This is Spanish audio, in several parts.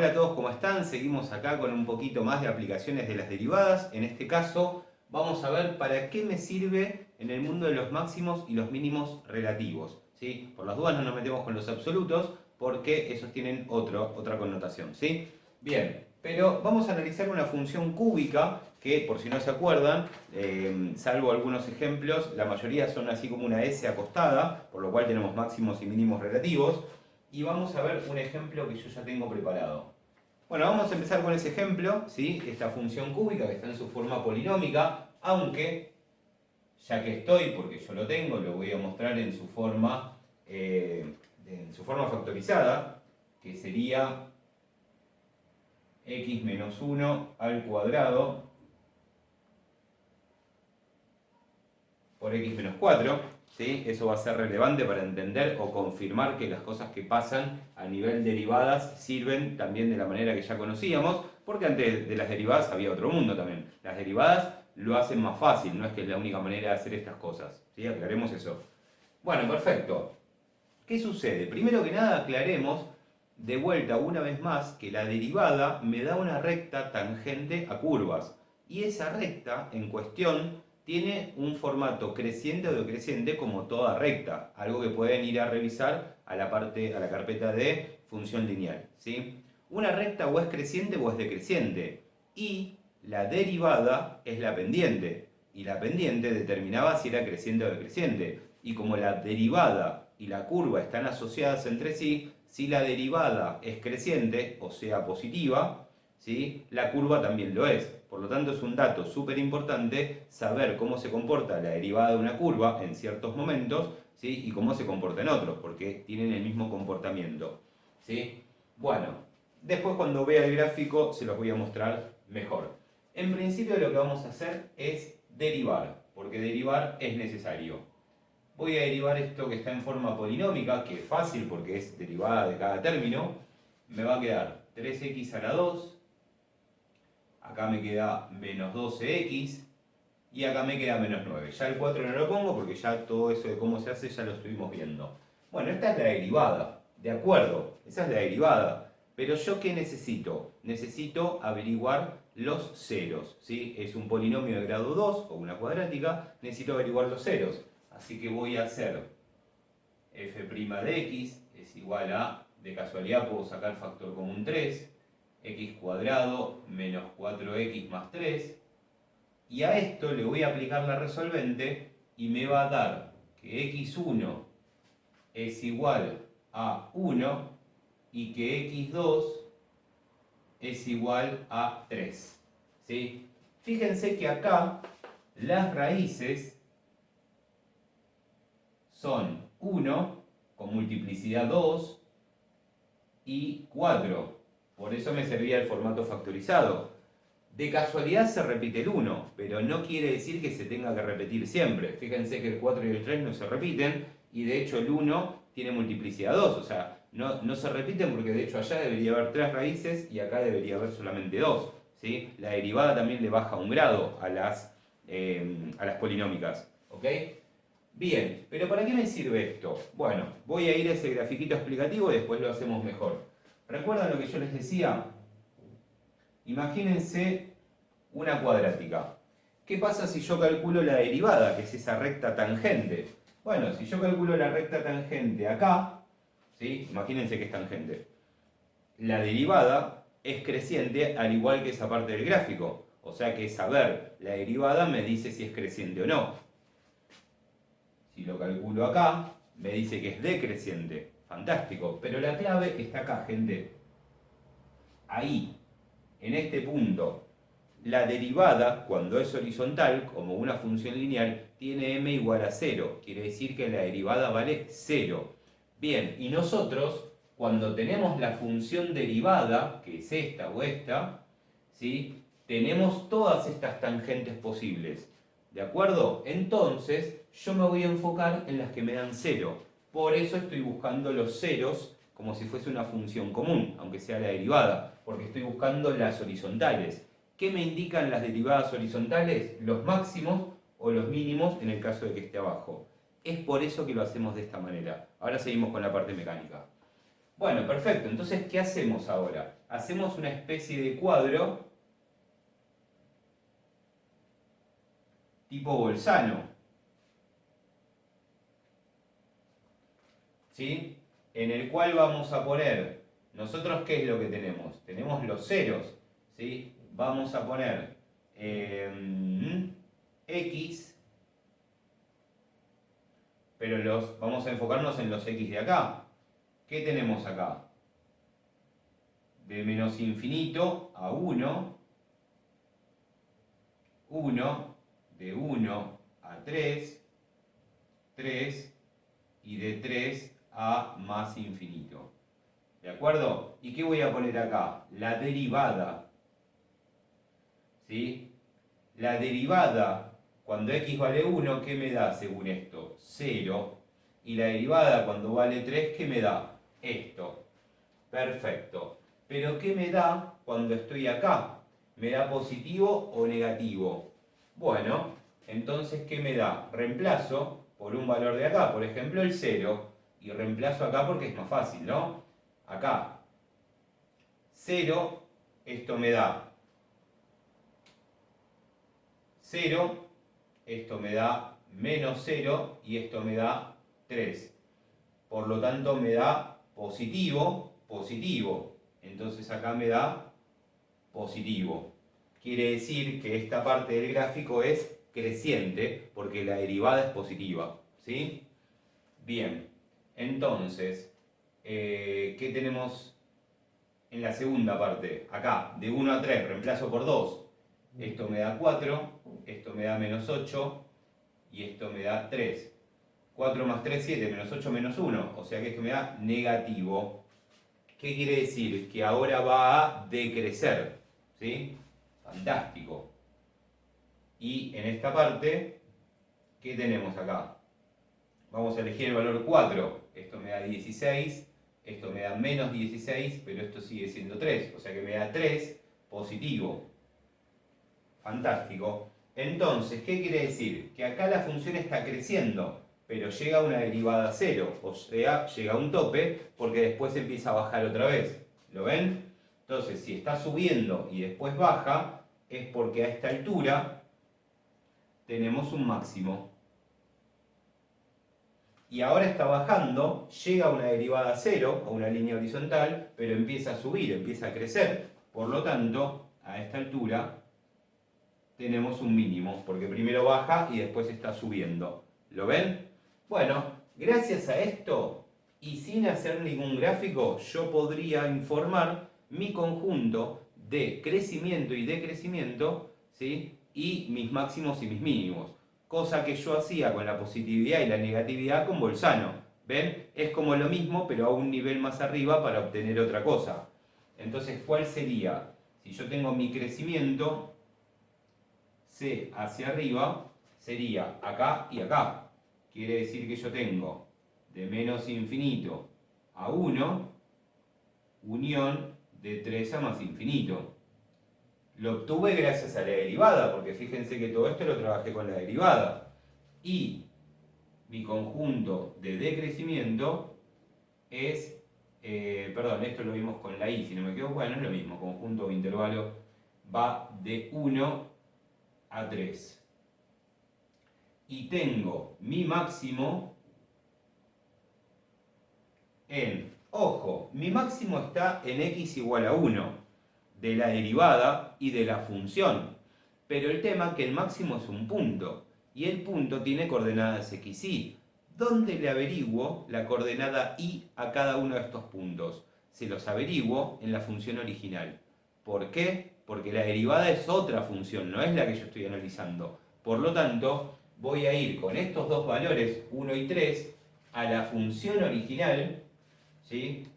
Hola a todos, ¿cómo están? Seguimos acá con un poquito más de aplicaciones de las derivadas. En este caso vamos a ver para qué me sirve en el mundo de los máximos y los mínimos relativos, ¿sí? Por las dudas no nos metemos con los absolutos porque esos tienen otra connotación, ¿sí? Bien, pero vamos a analizar una función cúbica que, por si no se acuerdan, salvo algunos ejemplos, la mayoría son así como una S acostada, por lo cual tenemos máximos y mínimos relativos. Y vamos a ver un ejemplo que yo ya tengo preparado. Bueno, vamos a empezar con ese ejemplo, ¿sí? Esta función cúbica que está en su forma polinómica, aunque, ya que estoy, porque yo lo tengo, lo voy a mostrar en su forma factorizada, que sería x menos 1 al cuadrado por x menos 4. ¿Sí? Eso va a ser relevante para entender o confirmar que las cosas que pasan a nivel derivadas sirven también de la manera que ya conocíamos, porque antes de las derivadas había otro mundo también. Las derivadas lo hacen más fácil, no es que es la única manera de hacer estas cosas. ¿Sí? Aclaremos eso. Bueno, perfecto. ¿Qué sucede? Primero que nada aclaremos de vuelta una vez más que la derivada me da una recta tangente a curvas. Y esa recta en cuestión tiene un formato creciente o decreciente como toda recta, algo que pueden ir a revisar a la carpeta de función lineal, ¿sí? Una recta o es creciente o es decreciente, y la derivada es la pendiente, y la pendiente determinaba si era creciente o decreciente, y como la derivada y la curva están asociadas entre sí, si la derivada es creciente, o sea positiva, ¿sí? La curva también lo es. Por lo tanto, es un dato súper importante saber cómo se comporta la derivada de una curva en ciertos momentos, ¿sí? Y cómo se comporta en otros, porque tienen el mismo comportamiento, ¿sí? Bueno, después cuando vea el gráfico se los voy a mostrar mejor. En principio lo que vamos a hacer es derivar, porque derivar es necesario. Voy a derivar esto que está en forma polinómica, que es fácil porque es derivada de cada término. Me va a quedar 3x a la 2. Acá me queda menos 12x y acá me queda menos 9. Ya el 4 no lo pongo porque ya todo eso de cómo se hace ya lo estuvimos viendo. Bueno, esta es la derivada, de acuerdo, esa es la derivada. Pero yo ¿qué necesito? Necesito averiguar los ceros, ¿sí? Es un polinomio de grado 2 o una cuadrática, necesito averiguar los ceros. Así que voy a hacer f' de x es igual a, de casualidad puedo sacar factor común 3, x cuadrado menos 4x más 3, y a esto le voy a aplicar la resolvente y me va a dar que x1 es igual a 1 y que x2 es igual a 3. ¿Sí? Fíjense que acá las raíces son 1 con multiplicidad 2 y 4. Por eso me servía el formato factorizado. De casualidad se repite el 1, pero no quiere decir que se tenga que repetir siempre. Fíjense que el 4 y el 3 no se repiten, y de hecho el 1 tiene multiplicidad 2, o sea, no se repiten porque de hecho allá debería haber 3 raíces y acá debería haber solamente 2. ¿Sí? La derivada también le baja un grado a las polinómicas. ¿Ok? Bien, pero ¿para qué me sirve esto? Bueno, voy a ir a ese grafiquito explicativo y después lo hacemos mejor. ¿Recuerdan lo que yo les decía? Imagínense una cuadrática. ¿Qué pasa si yo calculo la derivada, que es esa recta tangente? Bueno, si yo calculo la recta tangente acá, ¿sí? Imagínense que es tangente. La derivada es creciente al igual que esa parte del gráfico. O sea que saber la derivada me dice si es creciente o no. Si lo calculo acá, me dice que es decreciente. Fantástico. Pero la clave está acá, gente. Ahí, en este punto. La derivada, cuando es horizontal, como una función lineal, tiene m igual a 0. Quiere decir que la derivada vale 0. Bien, y nosotros, cuando tenemos la función derivada, que es esta o esta, ¿sí? Tenemos todas estas tangentes posibles. ¿De acuerdo? Entonces, yo me voy a enfocar en las que me dan 0. Por eso estoy buscando los ceros como si fuese una función común, aunque sea la derivada, porque estoy buscando las horizontales. ¿Qué me indican las derivadas horizontales? Los máximos o los mínimos en el caso de que esté abajo. Es por eso que lo hacemos de esta manera. Ahora seguimos con la parte mecánica. Bueno, perfecto. Entonces, ¿qué hacemos ahora? Hacemos una especie de cuadro tipo Bolzano, ¿sí? En el cual vamos a poner, nosotros, ¿qué es lo que tenemos? Tenemos los ceros, ¿sí? Vamos a poner X, pero vamos a enfocarnos en los X de acá. ¿Qué tenemos acá? De menos infinito a 1, 1, de 1 a 3, 3, y de 3 a más infinito. ¿De acuerdo? ¿Y qué voy a poner acá? La derivada. ¿Sí? La derivada, cuando x vale 1, ¿qué me da según esto? 0. Y la derivada cuando vale 3, ¿qué me da? Esto. Perfecto. Pero ¿qué me da cuando estoy acá? ¿Me da positivo o negativo? Bueno, entonces ¿qué me da? Reemplazo por un valor de acá, por ejemplo el 0, y reemplazo acá porque es más fácil, ¿no? Acá, 0, esto me da 0, esto me da menos 0 y esto me da 3. Por lo tanto me da positivo, positivo. Entonces acá me da positivo. Quiere decir que esta parte del gráfico es creciente porque la derivada es positiva. ¿Sí? Bien. Entonces, ¿qué tenemos en la segunda parte? Acá, de 1 a 3, reemplazo por 2. Esto me da 4, esto me da menos 8 y esto me da 3. 4 más 3, 7, menos 8, menos 1. O sea que esto me da negativo. ¿Qué quiere decir? Que ahora va a decrecer. ¿Sí? Fantástico. Y en esta parte, ¿qué tenemos acá? Vamos a elegir el valor 4. Esto me da 16, esto me da menos 16, pero esto sigue siendo 3. O sea que me da 3 positivo. Fantástico. Entonces, ¿qué quiere decir? Que acá la función está creciendo, pero llega a una derivada 0, o sea, llega a un tope, porque después empieza a bajar otra vez. ¿Lo ven? Entonces, si está subiendo y después baja, es porque a esta altura tenemos un máximo. Y ahora está bajando, llega a una derivada 0, a una línea horizontal, pero empieza a subir, empieza a crecer. Por lo tanto, a esta altura tenemos un mínimo, porque primero baja y después está subiendo. ¿Lo ven? Bueno, gracias a esto, y sin hacer ningún gráfico, yo podría informar mi conjunto de crecimiento y decrecimiento, ¿sí? Y mis máximos y mis mínimos. Cosa que yo hacía con la positividad y la negatividad con Bolzano. ¿Ven? Es como lo mismo, pero a un nivel más arriba para obtener otra cosa. Entonces, ¿cuál sería? Si yo tengo mi crecimiento, C hacia arriba, sería acá y acá. Quiere decir que yo tengo de menos infinito a 1, unión de 3 a más infinito. Lo obtuve gracias a la derivada, porque fíjense que todo esto lo trabajé con la derivada. Y mi conjunto de decrecimiento es, perdón, esto lo vimos con la y, si no me equivoco, bueno, es lo mismo, conjunto o intervalo va de 1 a 3. Y tengo mi máximo en, ojo, mi máximo está en x igual a 1, de la derivada y de la función. Pero el tema es que el máximo es un punto, y el punto tiene coordenadas x, y. ¿Dónde le averiguo la coordenada y a cada uno de estos puntos? Se los averiguo en la función original. ¿Por qué? Porque la derivada es otra función, no es la que yo estoy analizando. Por lo tanto, voy a ir con estos dos valores, 1 y 3, a la función original, ¿sí?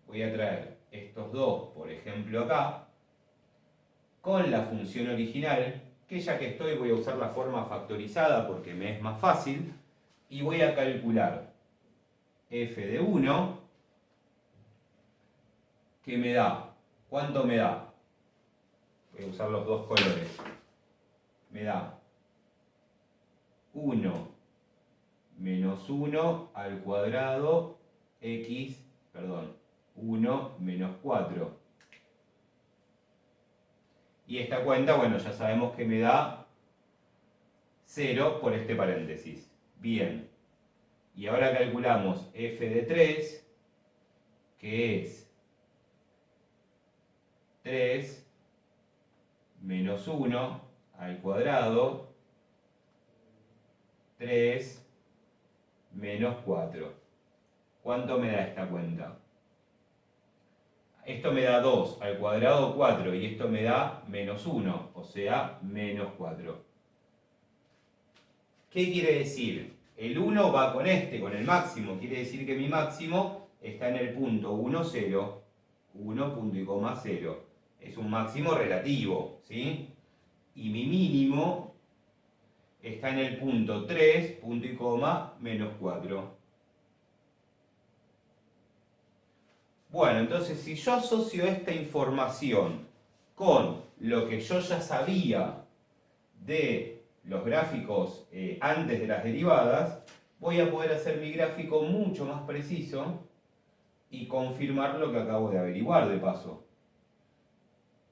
Voy a traer estos dos, por ejemplo, acá, con la función original, que ya que estoy voy a usar la forma factorizada porque me es más fácil, y voy a calcular f de 1, que me da, ¿cuánto me da? Voy a usar los dos colores. Me da 1 menos 1 al cuadrado 1 menos 4. Y esta cuenta, bueno, ya sabemos que me da 0 por este paréntesis. Bien. Y ahora calculamos f de 3, que es 3 menos 1 al cuadrado, 3 menos 4. ¿Cuánto me da esta cuenta? Esto me da 2 al cuadrado 4 y esto me da menos 1, o sea, menos 4. ¿Qué quiere decir? El 1 va con este, con el máximo. Quiere decir que mi máximo está en el punto 1, 0. 1, punto y coma 0. Es un máximo relativo, ¿sí? Y mi mínimo está en el punto 3, punto y coma, menos 4. Bueno, entonces si yo asocio esta información con lo que yo ya sabía de los gráficos antes de las derivadas, voy a poder hacer mi gráfico mucho más preciso y confirmar lo que acabo de averiguar de paso.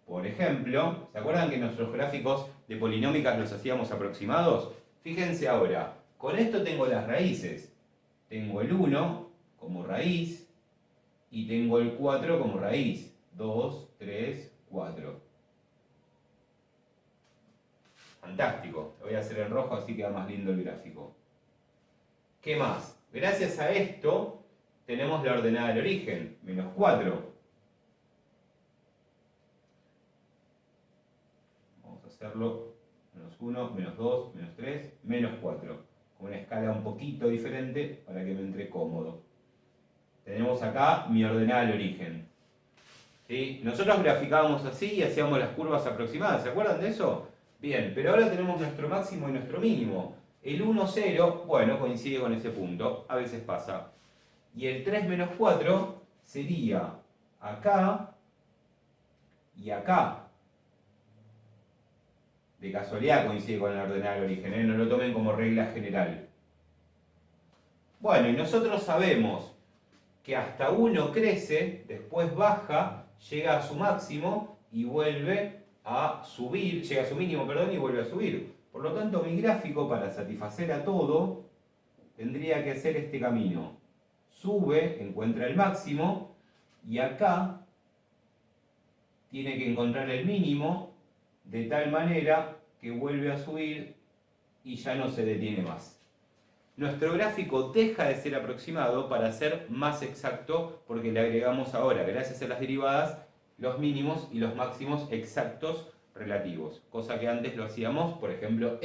Por ejemplo, ¿se acuerdan que nuestros gráficos de polinómicas los hacíamos aproximados? Fíjense ahora, con esto tengo las raíces. Tengo el 1 como raíz y tengo el 4 como raíz. 2, 3, 4. Fantástico. Lo voy a hacer en rojo así queda más lindo el gráfico. ¿Qué más? Gracias a esto tenemos la ordenada del origen, menos 4. Vamos a hacerlo menos 1, menos 2, menos 3, menos 4. Con una escala un poquito diferente para que me entre cómodo. Tenemos acá mi ordenada del origen. ¿Sí? Nosotros graficábamos así y hacíamos las curvas aproximadas. ¿Se acuerdan de eso? Bien, pero ahora tenemos nuestro máximo y nuestro mínimo. El 1, 0, bueno, coincide con ese punto. A veces pasa. Y el 3 menos 4 sería acá y acá. De casualidad coincide con la ordenada del origen, ¿eh? No lo tomen como regla general. Bueno, y nosotros sabemos que hasta 1 crece, después baja, llega a su máximo y vuelve a subir, llega a su mínimo, perdón, y vuelve a subir. Por lo tanto, mi gráfico, para satisfacer a todo, tendría que hacer este camino. Sube, encuentra el máximo, y acá tiene que encontrar el mínimo, de tal manera que vuelve a subir y ya no se detiene más. Nuestro gráfico deja de ser aproximado para ser más exacto porque le agregamos ahora, gracias a las derivadas, los mínimos y los máximos exactos relativos. Cosa que antes lo hacíamos, por ejemplo,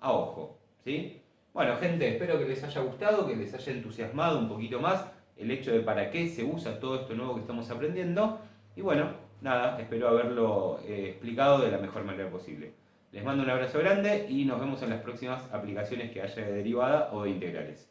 a ojo. ¿Sí? Bueno, gente, espero que les haya gustado, que les haya entusiasmado un poquito más el hecho de para qué se usa todo esto nuevo que estamos aprendiendo. Y bueno, nada, espero haberlo explicado de la mejor manera posible. Les mando un abrazo grande y nos vemos en las próximas aplicaciones que haya de derivada o de integrales.